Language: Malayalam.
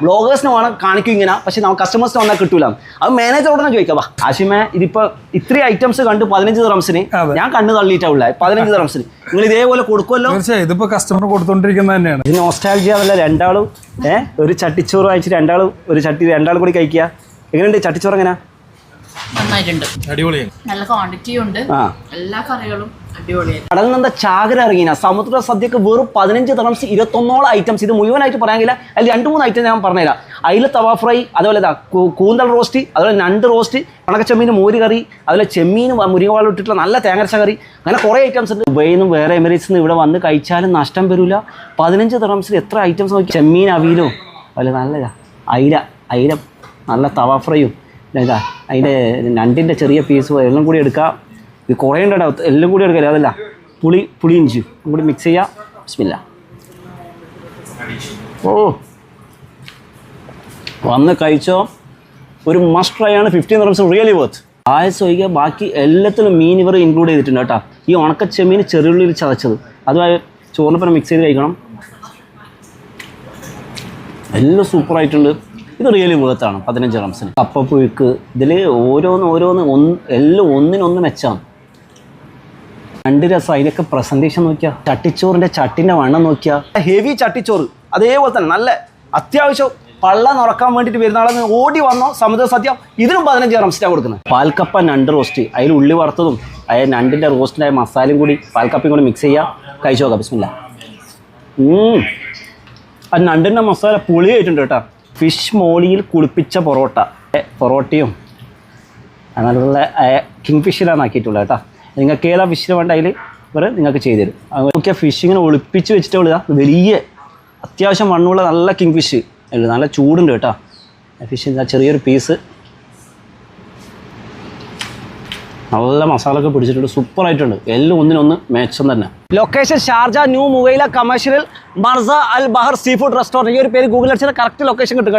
ബ്ലോഗേഴ്സിന് വേണം കാണിക്കും ഇങ്ങനെ, പക്ഷെ നമുക്ക് കസ്റ്റമേഴ്സിന് വന്നാൽ കിട്ടൂല. അത് മാനേജറോട് തന്നെ ചോദിക്കാം. ആഷിമേ, ഇതിപ്പോൾ ഇത്രയും ഐറ്റംസ് കണ്ട് 15 ദിർഹംസിന് ഞാൻ കണ്ണ് തള്ളിയിട്ടാവില്ല. 15 ദിർഹംസിന് നിങ്ങൾ ഇതേപോലെ കൊടുക്കുമല്ലോ. ഇതിപ്പോ കസ്റ്റമർ കൊടുത്തോണ്ടിരിക്കുന്നത് തന്നെയാണ്. ഇത് നോസ്റ്റാൾജിയ വല്ല രണ്ടാളും ഒരു ചട്ടിച്ചോറ് വാങ്ങിച്ച് രണ്ടാളും കൂടി കഴിക്കുക. എങ്ങനെയുണ്ട് ചട്ടിച്ചോറ്? എങ്ങനെ നന്നായിട്ടുണ്ട്, അടിപൊളിയാണ്. നല്ല ക്വാണ്ടിറ്റിയും ഉണ്ട്, എല്ലാ കറികളും അടിപൊളിയായി. കടലിൽ നിന്ന് ചാകര ഇറങ്ങിയ സമുദ്ര സദ്യക്ക് വെറും 15 ദിർഹംസ് 21ഓളം ഐറ്റംസ്. ഇത് മുഴുവനായിട്ട് പറയാനില്ല, അതിൽ 2-3 ഐറ്റം ഞാൻ പറഞ്ഞുതരാം. അതിൽ തവ ഫ്രൈ, അതുപോലെ കൂന്തൽ റോസ്റ്റ്, അതുപോലെ ഞണ്ട് റോസ്റ്റ്, ഉണക്കച്ചെമ്മീൻ മോര് കറി, അതുപോലെ ചെമ്മീൻ മുരിങ്ങവാളം ഇട്ടിട്ടുള്ള നല്ല തേങ്ങരച്ച കറി, അങ്ങനെ കുറേ ഐറ്റംസ് ഉണ്ട്. ദുബൈയിൽ നിന്നും വേറെ എമിറേറ്റ്സിൽ നിന്ന് ഇവിടെ വന്ന് കഴിച്ചാലും നഷ്ടം വരില്ല. 15 ദിർഹംസിൽ എത്ര ഐറ്റംസ് നോക്കി. ചെമ്മീൻ അവിയലും അതുപോലെ നല്ല അയില നല്ല തവ ഫ്രൈയും ഇതാ അതിൻ്റെ ഞണ്ടിൻ്റെ ചെറിയ പീസും എല്ലാം കൂടി എടുക്കാം. ഇത് കുറേ ഉണ്ടോ, എല്ലാം കൂടി എടുക്കില്ല. അതല്ല പുളി ഇഞ്ചി കൂടി മിക്സ് ചെയ്യാം. ബിസ്മില്ലാ. ഓ വന്ന് കഴിച്ചോ, ഒരു മസ്റ്റ് ട്രൈ ആണ്. 15 ദിർഹംസ് റിയലി വർത്ത്. പായസം ഒഴികെ ബാക്കി എല്ലാത്തിലും മീൻ ഇവർ ഇൻക്ലൂഡ് ചെയ്തിട്ടുണ്ട് കേട്ടോ. ഈ ഉണക്കച്ചെമ്മീൻ ചെറുള്ളിയിൽ ചതച്ചത് അതുമായി ചോറിനൊപ്പം മിക്സ് ചെയ്ത് കഴിക്കണം. എല്ലാം സൂപ്പറായിട്ടുണ്ട്. ഇത് റിയലി വേർത്താണ് 15 ദിർഹംസിന്. കപ്പപ്പുഴുക്ക്, ഇതിൽ എല്ലാം ഒന്നിനൊന്ന് മെച്ചമാണ്. 2 രസം. അതിനൊക്കെ പ്രസൻറ്റേഷൻ നോക്കിയാൽ ചട്ടിച്ചോറിൻ്റെ ചട്ടിൻ്റെ വണ്ണം നോക്കിയാൽ ഹെവി ചട്ടിച്ചോറ്. അതേപോലെ തന്നെ നല്ല അത്യാവശ്യം പള്ള നിറക്കാൻ വേണ്ടിയിട്ട് വരുന്ന ആളെ ഓടി വന്നോ സമുദ്ര സദ്യ. ഇതിനും 15 ദിർഹംസിനാണ് കൊടുക്കുന്നത്. പാൽക്കപ്പ ഞണ്ട് റോസ്റ്റ്, അതിൽ ഉള്ളി വറുത്തതും അതിൽ ഞണ്ടിൻ്റെ റോസ്റ്റിൻ്റെ മസാലയും കൂടി പാൽക്കപ്പയും കൂടി മിക്സ് ചെയ്യുക. കഴിച്ചു നോക്കാം. ബിസ്മില്ലാ. ആ ഞണ്ടിൻ്റെ മസാല പുളിയായിട്ടുണ്ട് കേട്ടോ. ഫിഷ് മോളിയിൽ കുളിപ്പിച്ച പൊറോട്ടയും നല്ല കിങ് ഫിഷിലാണ് ആക്കിയിട്ടുള്ളത് കേട്ടോ. നിങ്ങൾക്ക് ഏതാ ഫിഷിന് വേണ്ട അതിൽ ഇവർ നിങ്ങൾക്ക് ചെയ്തു തരും. നോക്കിയ ഫിഷ് ഇങ്ങനെ ഒളിപ്പിച്ച് വെച്ചിട്ട് ഉള്ള വലിയ അത്യാവശ്യം മണ്ണുള്ള നല്ല കിങ് ഫിഷ്, നല്ല ചൂടുണ്ട് കേട്ടോ. ഫിഷിൻ്റെ ചെറിയൊരു പീസ് നല്ല മസാല ഒക്കെ പിടിച്ചിട്ടുണ്ട്. സൂപ്പറായിട്ടുണ്ട്. എല്ലാം ഒന്നിനൊന്ന് മെച്ചം തന്നെ. Location Sharjah New Muwaileh commercial Marsa Al Bahar seafood restaurant. ഈ ഒരു പേര് ഗൂഗിൾ അടിച്ചാൽ കറക്റ്റ് ലൊക്കേഷൻ കിട്ടും കേട്ടോ.